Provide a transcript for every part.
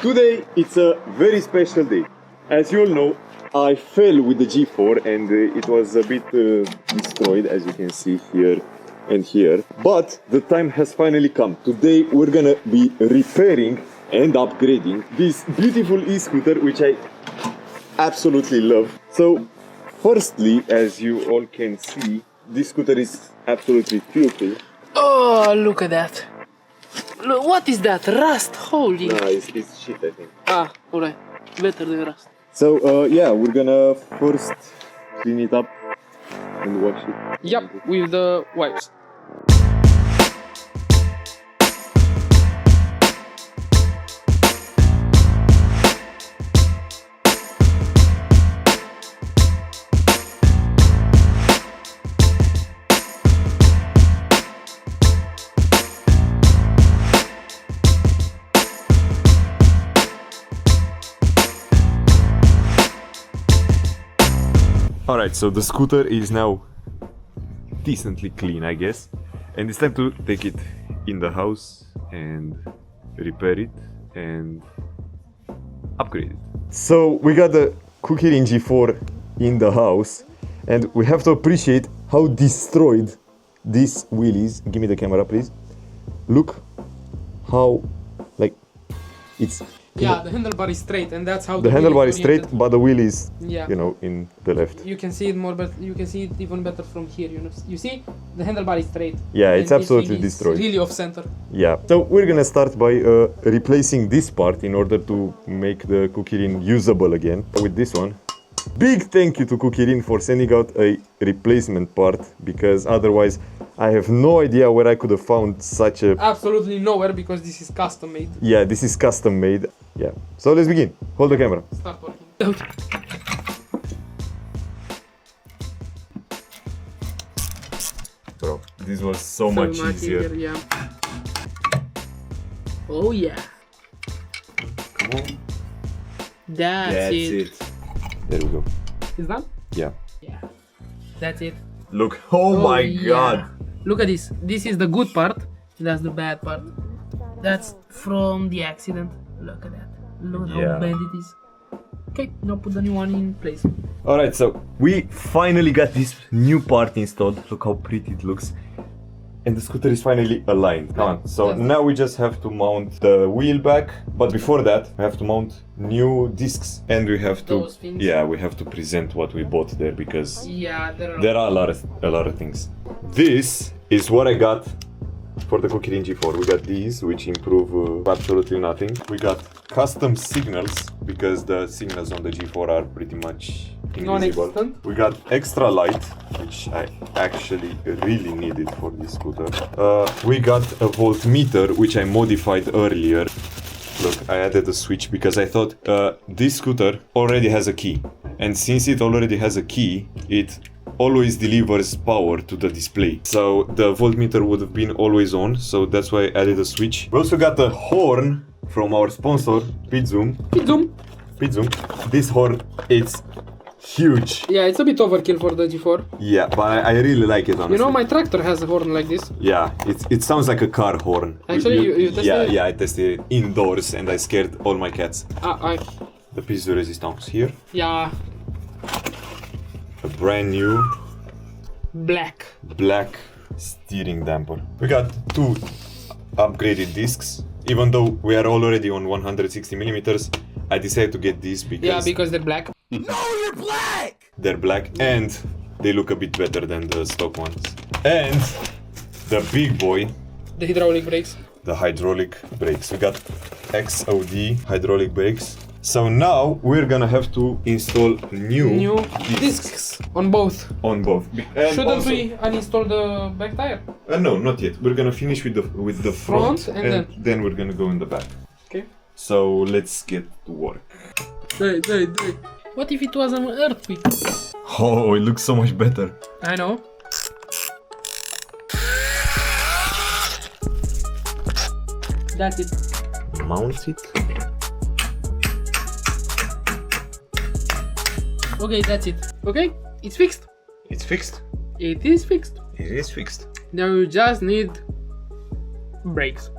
Today it's a very special day. As you all know, I fell with the G4 and it was a bit destroyed, as you can see here and here. But the time has finally come. Today we're gonna be repairing and upgrading this beautiful e-scooter, which I absolutely love. So firstly, as you all can see, this scooter is absolutely filthy. Oh, look at that. Look, what is that? Rust? Holy. Nah, it's shit, I think. Ah, alright. Better than rust. So yeah, we're gonna first clean it up and wash it. Yep, with the wipes. Alright, so the scooter is now decently clean, I guess. And it's time to take it in the house and repair it and upgrade it. So we got the Kukirin G4 in the house and we have to appreciate how destroyed this wheel is. Give me the camera, please. Look how, like, it's... Yeah, the handlebar is straight, and that's how the handlebar is straight, but the wheel is, yeah, you know, in the left. You can see it more, but you can see it even better from here. You know, you see the handlebar is straight. Yeah, it's absolutely destroyed. Really off center. Yeah. So we're gonna start by replacing this part in order to make the Kukirin usable again with this one. Big thank you to Kukirin for sending out a replacement part, because otherwise I have no idea where I could have found such a... Absolutely nowhere, because this is custom made. Yeah, this is custom made. Yeah. So let's begin. Hold the camera. Start working. Bro, this was so much easier. Yeah. Oh yeah. Come on. That's it. There we go. It's done? Yeah. Yeah. That's it. Look. Oh my yeah. god. Look at this. This is the good part. That's the bad part. That's from the accident. Look at that. Look how bad it is. Okay, now put the new one in place. Alright, so we finally got this new part installed. Look how pretty it looks. And the scooter is finally aligned. Come on. So now we just have to mount the wheel back. But before that, we have to mount new discs. And we have to... Those things. Yeah, we have to present what we bought there, because Yeah, there are a lot of things. This is what I got for the Kukirin G4. We got these, which improve absolutely nothing. We got custom signals, because the signals on the G4 are pretty much invisible. Non-existent. We got extra light, which I actually really needed for this scooter. We got a voltmeter, which I modified earlier. Look, I added a switch because I thought this scooter already has a key. And since it already has a key, it always delivers power to the display. So the voltmeter would have been always on, so that's why I added a switch. We also got a horn from our sponsor, PungzBeat. PungzBeat. This horn, it's huge. Yeah, it's a bit overkill for the G4. Yeah, but I really like it, honestly. You know, my tractor has a horn like this. Yeah, it sounds like a car horn. Actually, you tested it? Yeah, I tested it indoors and I scared all my cats. The piece de resistance here. Yeah. A brand new black steering damper. We got two upgraded discs. Even though we are already on 160 millimeters, I decided to get these because... Yeah, because they're black. No, you're black! They're black and they look a bit better than the stock ones. And the big boy, The hydraulic brakes. the hydraulic brakes. We got XOD hydraulic brakes. So now we're gonna have to install new discs on both. On both. And Shouldn't also, we uninstall the back tire? no, not yet. We're gonna finish with the front and then we're gonna go in the back. Okay. So let's get to work. Hey. What if it was an earthquake? Oh, it looks so much better. I know. That's it. Mount it. Okay, that's it. Okay, it's fixed. It's fixed. It is fixed. It is fixed. Now you just need brakes.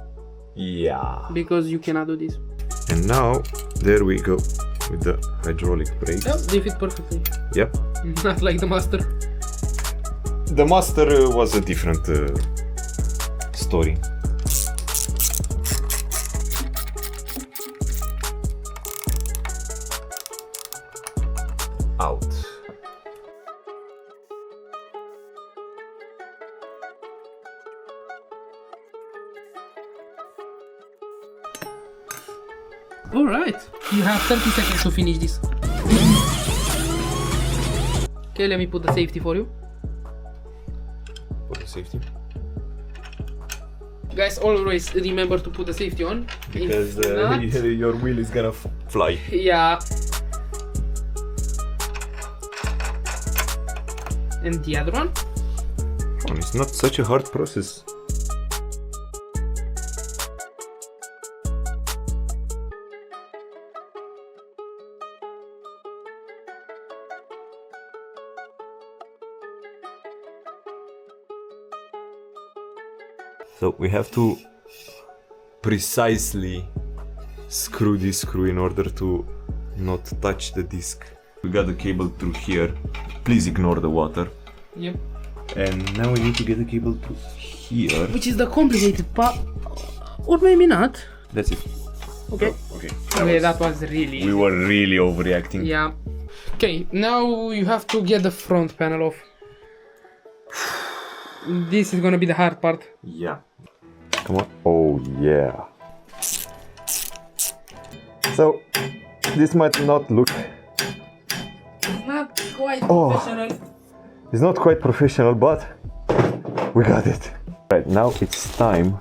Yeah. Because you cannot do this. And now, there we go with the hydraulic brakes. Yep, they fit perfectly. Yep. Not like the Master. The Master was a different story. Out. Alright, you have 30 seconds to finish this. Okay, let me put the safety for you. For the safety. Guys, always remember to put the safety on. Because If not, your wheel is gonna fly. yeah. And the other one? And it's not such a hard process. So we have to precisely screw this screw in order to not touch the disc. We got the cable through here. Please ignore the water. Yep. And now we need to get the cable through here. Which is the complicated part. Or maybe not. That's it. Okay. Okay. Okay, that was really We were really overreacting. yeah. Okay, now you have to get the front panel off. This is gonna be the hard part. Yeah. Come on. Oh yeah. So this might not look. Not quite Oh. professional. It's not quite professional, but we got it. Right now it's time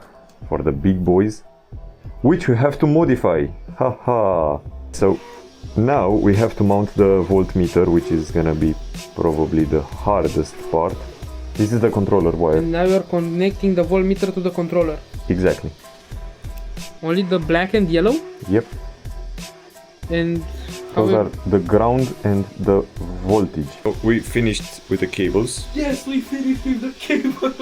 for the big boys, which we have to modify. Haha. So now we have to mount the voltmeter, which is gonna be probably the hardest part. This is the controller wire. And now you're connecting the voltmeter to the controller. Exactly. Only the black and yellow? Yep. And how Those are the ground and the voltage. So we finished with the cables. Yes, we finished with the cable.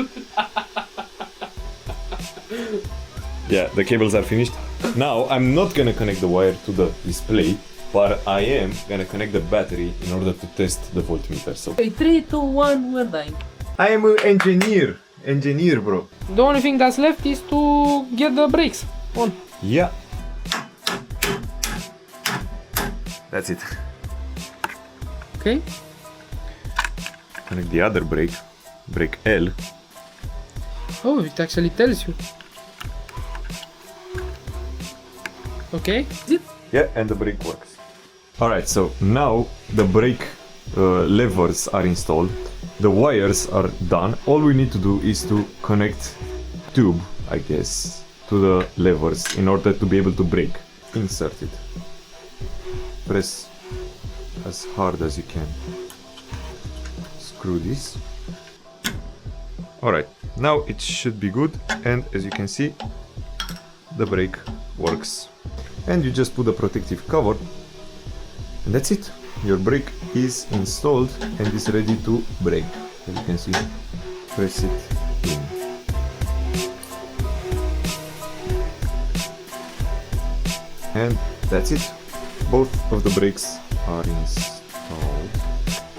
Yeah, the cables are finished. Now I'm not gonna connect the wire to the display, but I am gonna connect the battery in order to test the voltmeter. So Okay, 3, 2, 1, we're dying. I am an engineer, bro. The only thing that's left is to get the brakes on. Yeah. That's it. Okay. Connect the other brake, brake L. Oh, it actually tells you. Okay. Is it? Yeah, and the brake works. Alright, so now the brake levers are installed. The wires are done. All we need to do is to connect tube, I guess, to the levers in order to be able to brake. Insert it. Press as hard as you can. Screw this. Alright, now it should be good, and as you can see, the brake works. And you just put a protective cover, and that's it. Your brake is installed and is ready to brake. As you can see, press it in. And that's it. Both of the brakes are installed.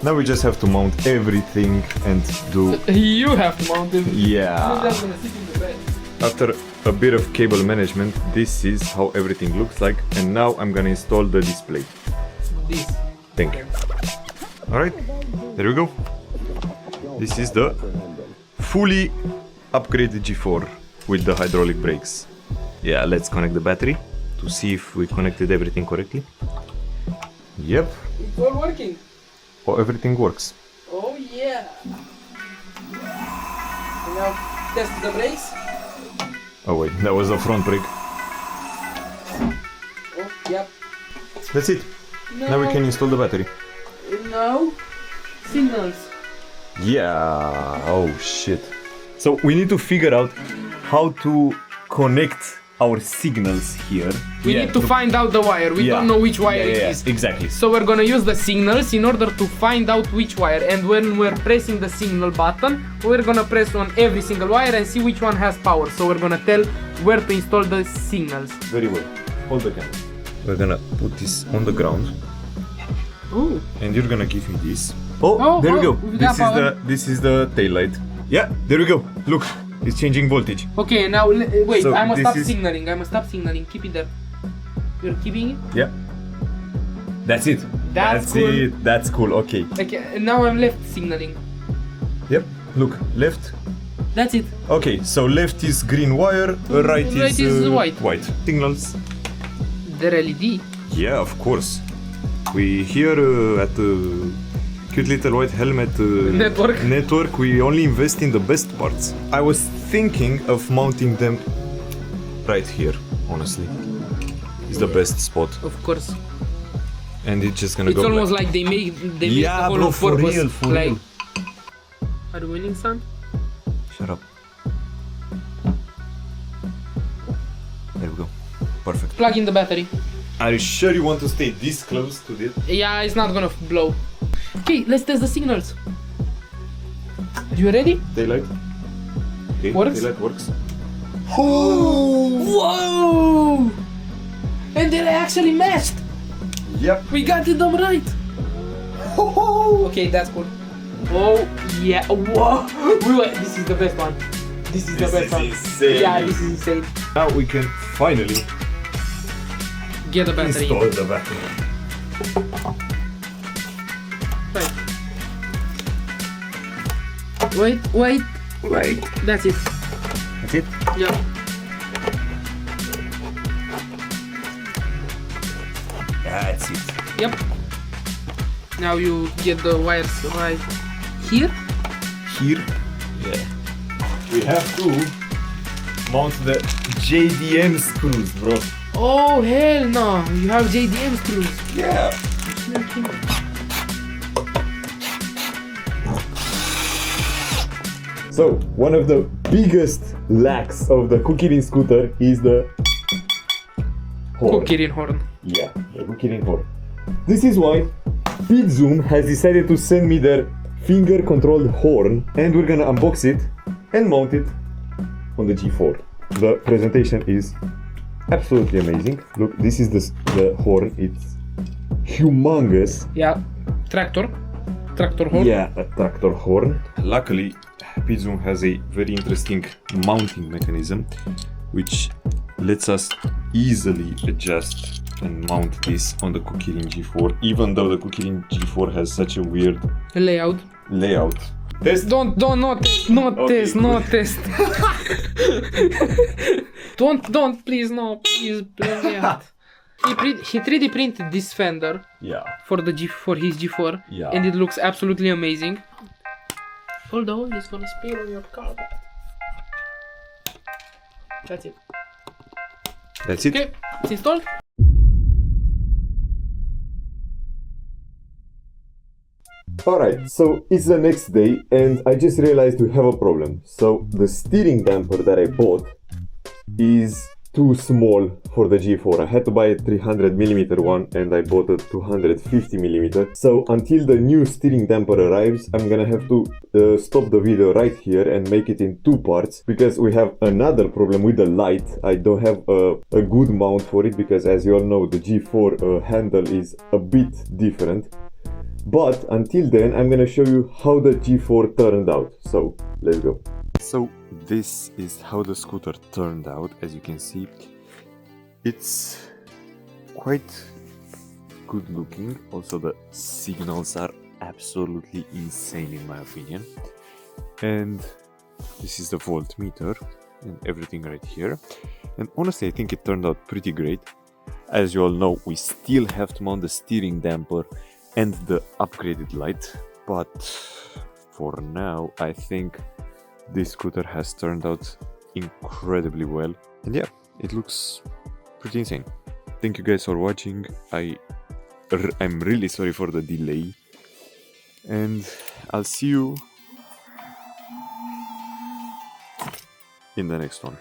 Now we just have to mount everything and do... You have to mount it. Yeah. That's gonna sit in the bed. After a bit of cable management, this is how everything looks like. And now I'm gonna install the display. This. Thank you. Alright, there we go. This is the fully upgraded G4 with the hydraulic brakes. Yeah, let's connect the battery to see if we connected everything correctly. Yep, It's all working. oh, everything works. Oh yeah. And now test the brakes. Oh wait, that was the front brake. Oh, yep. That's it. Now we can install the battery. Now, signals. Yeah, oh shit. So we need to figure out how to connect our signals here. We need to find out the wire. We don't know which wire it is. Exactly. So we're gonna use the signals in order to find out which wire. And when we're pressing the signal button, we're gonna press on every single wire and see which one has power. So we're gonna tell where to install the signals. Very well. Hold the camera. we're gonna put this on the ground, Oh, and you're gonna give me this. Oh, there we go. we got power. This is the tail light. Yeah, there we go. Look, it's changing voltage. okay. Now wait. So I must this stop is- signaling. I must stop signaling. Keep it there. You're keeping it. Yeah. That's it. That's cool. it. That's cool. Okay. Okay. Now I'm left signaling. Yep. Look, left. That's it. Okay, so left is green wire, right is white. White. Signals. They're LED. Yeah, of course. We here at Cute Little White Helmet Network, we only invest in the best parts. I was thinking of mounting them right here, honestly. It's the best spot. Of course. And it's just gonna It's go almost black. like they make the Yeah, whole bro, on for purpose. real, for like, real. Are you winning, son? Shut up. There we go. Perfect. Plug in the battery. Are you sure you want to stay this close to this? Yeah, it's not gonna blow. Okay, let's test the signals. Are you ready? Daylight. Okay, Works? daylight works. Whoa! And they actually matched. Yep. We got them right. Okay, that's cool. Oh yeah. Whoa! Wait, this is the best one. This is the best one. Insane. Yeah, this is insane. Now we can finally Get the battery. install the battery. Right. Wait. That's it. That's it? Yeah. That's it. Yep. Now you get the wires right here. Here? Yeah. We have to mount the JDM screws, bro. Oh hell no! You have JDM screws. Yeah. So, one of the biggest lacks of the Kukirin scooter is the horn. Kukirin horn. Yeah, the Kukirin horn. This is why PungzBeat has decided to send me their finger-controlled horn, and we're gonna unbox it and mount it on the G4. The presentation is absolutely amazing. Look, this is the horn. It's humongous. Yeah. Tractor horn. Yeah, a tractor horn. Luckily, PungzBeat has a very interesting mounting mechanism, which lets us easily adjust and mount this on the Kukirin G4, even though the Kukirin G4 has such a weird Layout. layout. Test. Don't not test, Okay, test, good. not test. don't please no, please. Yeah. He 3D printed this fender Yeah. for his G4, Yeah. and it looks absolutely amazing. All the oil is gonna spill on your car. That's it. That's it. Okay, it's installed. Alright, so it's the next day and I just realized we have a problem. So the steering damper that I bought is too small for the G4. I had to buy a 300mm one and I bought a 250mm. So until the new steering damper arrives, I'm gonna have to stop the video right here and make it in two parts, because we have another problem with the light. I don't have a good mount for it, because as you all know, the G4 handle is a bit different. But until then, I'm gonna show you how the G4 turned out. So let's go. So this is how the scooter turned out. As you can see, it's quite good looking. Also the signals are absolutely insane in my opinion. And this is the voltmeter and everything right here. And honestly, I think it turned out pretty great. As you all know, we still have to mount the steering damper and the upgraded light, but for now I think this scooter has turned out incredibly well, and yeah, it looks pretty insane. Thank you guys for watching. I'm really sorry for the delay, and I'll see you in the next one.